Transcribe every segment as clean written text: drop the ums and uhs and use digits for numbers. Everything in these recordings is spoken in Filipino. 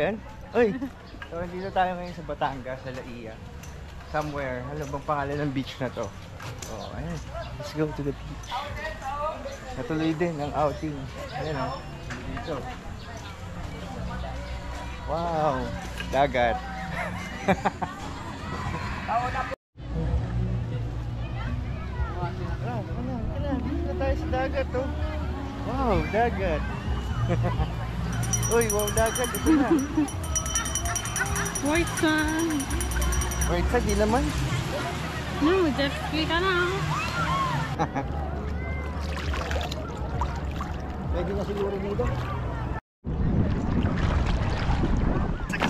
yan? Uy! So, dito tayo ngayon sa Batangas, sa Laia. Somewhere. Ano bang pangalan ng beach na to? Oh, ayan. Let's go to the beach. Natuloy din ang outing. Ayan o. Dito. Wow! Dagat. Dito na tayo sa dagat oh. Wow, dagat. Uy, wow, dagat. Ito na. White sand. White sand, di naman. No, jet ski ka na. Pwede na siguro dito.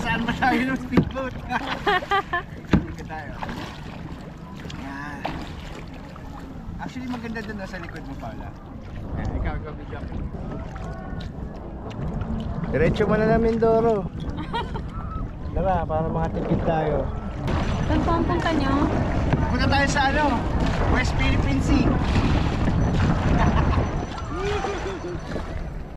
Saan ba tayo ng speedboat? Dito tayo. Yan. Actually maganda doon sa likod mo, Paula. Yan, ikaw video ako. Diretso mo na namin, Doro. Diba, para makatipid tayo. Saan po ang punta nyo? Punta tayo sa ano? West Philippine Sea.